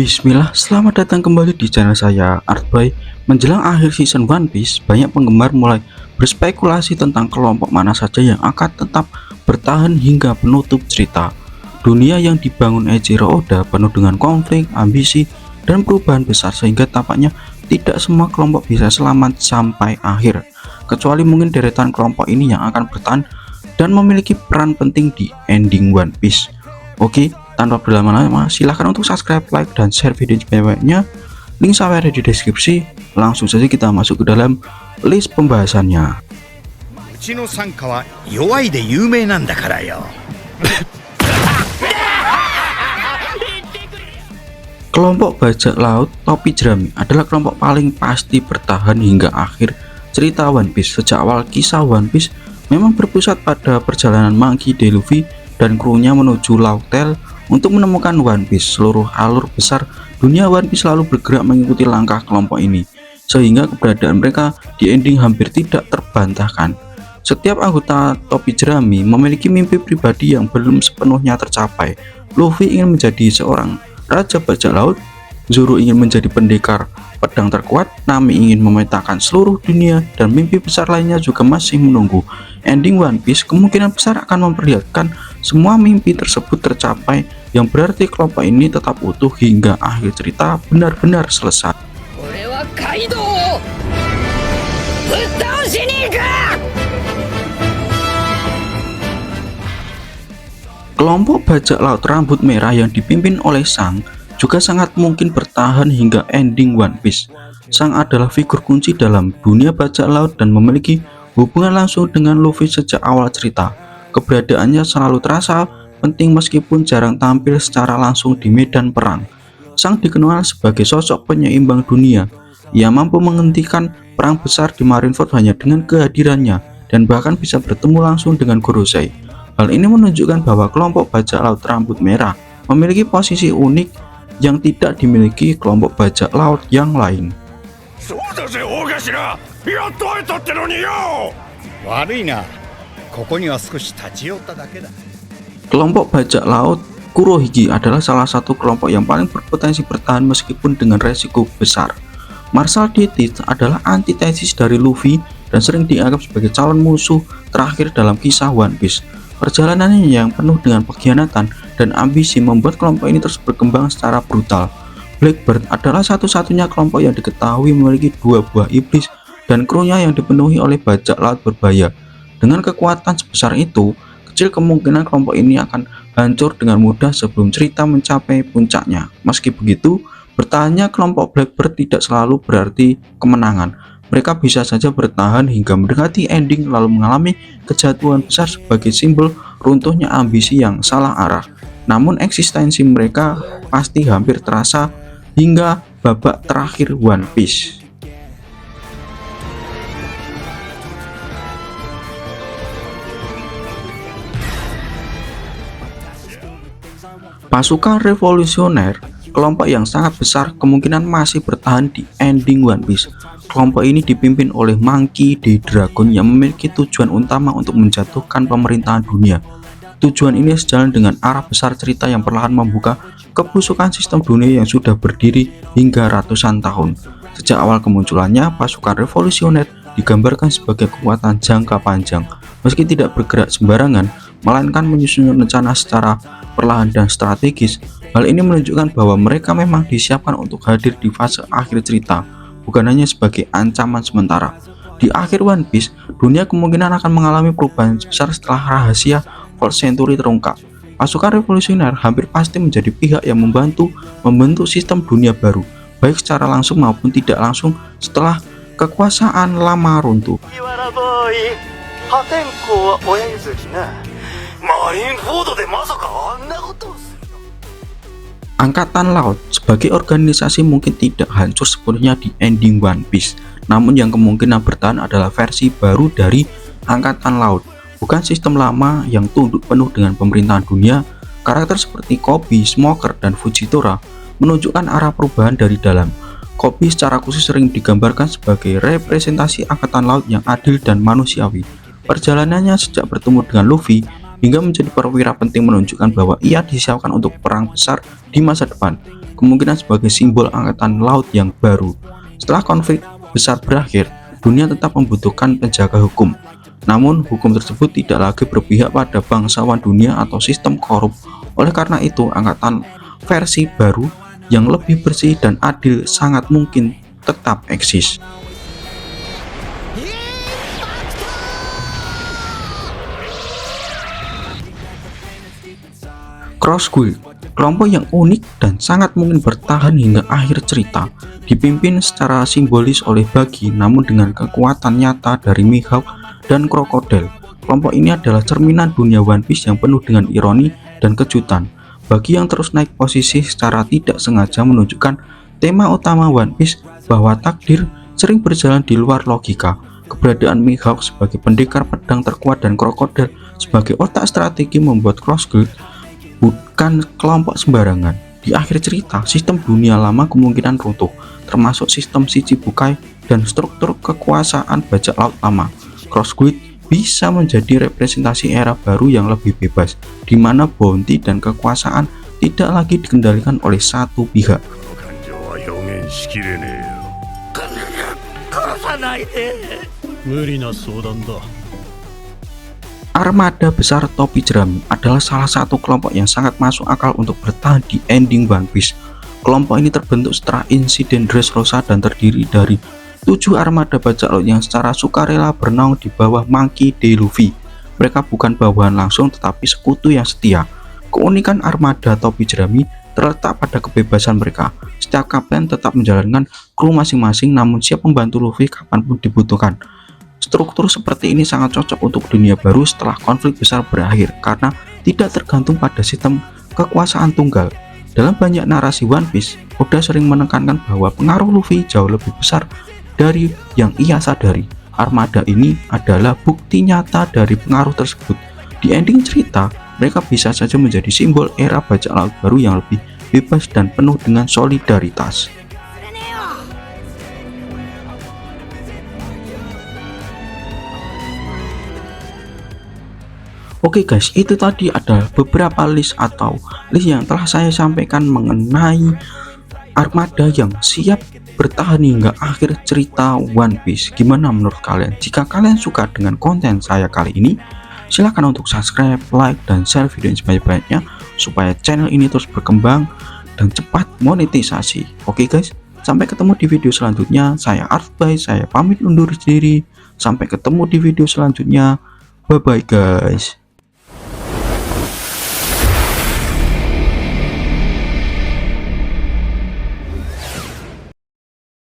Bismillah, selamat datang kembali di channel saya, Artboy. Menjelang akhir season One Piece, banyak penggemar mulai berspekulasi tentang kelompok mana saja yang akan tetap bertahan hingga penutup cerita. Dunia yang dibangun Eiichiro Oda penuh dengan konflik, ambisi, dan perubahan besar sehingga tampaknya tidak semua kelompok bisa selamat sampai akhir. Kecuali mungkin deretan kelompok ini yang akan bertahan dan memiliki peran penting di ending One Piece. Oke, tanpa berlama-lama silahkan untuk subscribe, like, dan share video sebanyak-banyaknya. Link saya ada di deskripsi. Langsung saja kita masuk ke dalam list pembahasannya. Kelompok bajak laut topi jerami adalah kelompok paling pasti bertahan hingga akhir cerita One Piece. Sejak awal kisah One Piece memang berpusat pada perjalanan Monkey D. Luffy dan krunya menuju Laut Tale untuk menemukan One Piece. Seluruh alur besar dunia One Piece selalu bergerak mengikuti langkah kelompok ini, sehingga keberadaan mereka di ending hampir tidak terbantahkan. Setiap anggota topi jerami memiliki mimpi pribadi yang belum sepenuhnya tercapai. Luffy ingin menjadi seorang raja bajak laut, Zoro ingin menjadi pendekar pedang terkuat, Nami ingin memetakan seluruh dunia, dan mimpi besar lainnya juga masih menunggu. Ending One Piece kemungkinan besar akan memperlihatkan semua mimpi tersebut tercapai, yang berarti kelompok ini tetap utuh hingga akhir cerita benar-benar selesai. Kelompok bajak laut rambut merah yang dipimpin oleh Sang juga sangat mungkin bertahan hingga ending One Piece. Sang adalah figur kunci dalam dunia bajak laut dan memiliki hubungan langsung dengan Luffy sejak awal cerita. Keberadaannya selalu terasa penting meskipun jarang tampil secara langsung di medan perang. Sang dikenal sebagai sosok penyeimbang dunia. Ia mampu menghentikan perang besar di Marineford hanya dengan kehadirannya dan bahkan bisa bertemu langsung dengan Gorosei. Hal ini menunjukkan bahwa kelompok bajak laut rambut merah memiliki posisi unik yang tidak dimiliki kelompok bajak laut yang lain. Kelompok bajak laut Kurohige adalah salah satu kelompok yang paling berpotensi bertahan meskipun dengan resiko besar. Marshal D. Teeth adalah antitesis dari Luffy dan sering dianggap sebagai calon musuh terakhir dalam kisah One Piece. Perjalanannya yang penuh dengan pengkhianatan dan ambisi membuat kelompok ini terus berkembang secara brutal. Blackbird adalah satu-satunya kelompok yang diketahui memiliki dua buah iblis dan krunya yang dipenuhi oleh bajak laut berbahaya. Dengan kekuatan sebesar itu, kecil kemungkinan kelompok ini akan hancur dengan mudah sebelum cerita mencapai puncaknya. Meski begitu, bertahannya kelompok Blackbird tidak selalu berarti kemenangan. Mereka bisa saja bertahan hingga mendekati ending lalu mengalami kejatuhan besar sebagai simbol runtuhnya ambisi yang salah arah. Namun eksistensi mereka pasti hampir terasa hingga babak terakhir One Piece. Pasukan revolusioner, kelompok yang sangat besar kemungkinan masih bertahan di ending One Piece. Kelompok ini dipimpin oleh Monkey D. Dragon yang memiliki tujuan utama untuk menjatuhkan pemerintahan dunia. Tujuan ini sejalan dengan arah besar cerita yang perlahan membuka kebusukan sistem dunia yang sudah berdiri hingga ratusan tahun. Sejak awal kemunculannya, pasukan revolusioner digambarkan sebagai kekuatan jangka panjang. Meski tidak bergerak sembarangan, melainkan menyusun rencana secara perlahan dan strategis. Hal ini menunjukkan bahwa mereka memang disiapkan untuk hadir di fase akhir cerita, bukan hanya sebagai ancaman sementara. Di akhir One Piece, dunia kemungkinan akan mengalami perubahan besar setelah rahasia Fourth Century terungkap. Pasukan revolusioner hampir pasti menjadi pihak yang membantu membentuk sistem dunia baru, baik secara langsung maupun tidak langsung setelah kekuasaan lama runtuh. Angkatan Laut sebagai organisasi mungkin tidak hancur sepenuhnya di ending One Piece, namun yang kemungkinan bertahan adalah versi baru dari Angkatan Laut, bukan sistem lama yang tunduk penuh dengan pemerintahan dunia. Karakter seperti Koby, Smoker, dan Fujitora menunjukkan arah perubahan dari dalam. Koby secara khusus sering digambarkan sebagai representasi Angkatan Laut yang adil dan manusiawi. Perjalanannya sejak bertemu dengan Luffy hingga menjadi perwira penting menunjukkan bahwa ia disiapkan untuk perang besar di masa depan. kemungkinan sebagai simbol angkatan laut yang baru. Setelah konflik besar berakhir, dunia tetap membutuhkan penjaga hukum. Namun, hukum tersebut tidak lagi berpihak pada bangsawan dunia atau sistem korup. Oleh karena itu, angkatan versi baru yang lebih bersih dan adil sangat mungkin tetap eksis. Cross Guild, kelompok yang unik dan sangat mungkin bertahan hingga akhir cerita, dipimpin secara simbolis oleh Buggy namun dengan kekuatan nyata dari Mihawk dan Krokodil. Kelompok ini adalah cerminan dunia One Piece yang penuh dengan ironi dan kejutan. Buggy yang terus naik posisi secara tidak sengaja menunjukkan tema utama One Piece bahwa takdir sering berjalan di luar logika. Keberadaan Mihawk sebagai pendekar pedang terkuat dan Krokodil sebagai otak strategi membuat Cross Guild bukan kelompok sembarangan. Di akhir cerita, sistem dunia lama kemungkinan runtuh, termasuk sistem Shichibukai dan struktur kekuasaan bajak laut lama. Cross Guild bisa menjadi representasi era baru yang lebih bebas, di mana bounty dan kekuasaan tidak lagi dikendalikan oleh satu pihak. Armada besar topi jerami adalah salah satu kelompok yang sangat masuk akal untuk bertahan di ending One Piece. Kelompok ini terbentuk setelah insiden Dressrosa dan terdiri dari 7 armada bajak laut yang secara sukarela bernaung di bawah Monkey D. Luffy. Mereka bukan bawahan langsung tetapi sekutu yang setia. Keunikan armada topi jerami terletak pada kebebasan mereka. Setiap kapten tetap menjalankan kru masing-masing namun siap membantu Luffy kapanpun dibutuhkan. Struktur seperti ini sangat cocok untuk dunia baru setelah konflik besar berakhir karena tidak tergantung pada sistem kekuasaan tunggal. Dalam banyak narasi One Piece, Oda sering menekankan bahwa pengaruh Luffy jauh lebih besar dari yang ia sadari. Armada ini adalah bukti nyata dari pengaruh tersebut. Di ending cerita, mereka bisa saja menjadi simbol era bajak laut baru yang lebih bebas dan penuh dengan solidaritas. Oke guys, itu tadi adalah beberapa list yang telah saya sampaikan mengenai armada yang siap bertahan hingga akhir cerita One Piece. Gimana menurut kalian? Jika kalian suka dengan konten saya kali ini, silahkan untuk subscribe, like, dan share video ini sebanyak-banyaknya supaya channel ini terus berkembang dan cepat monetisasi. Oke guys, sampai ketemu di video selanjutnya. Saya Artbay, saya pamit undur diri. Sampai ketemu di video selanjutnya. Bye bye guys.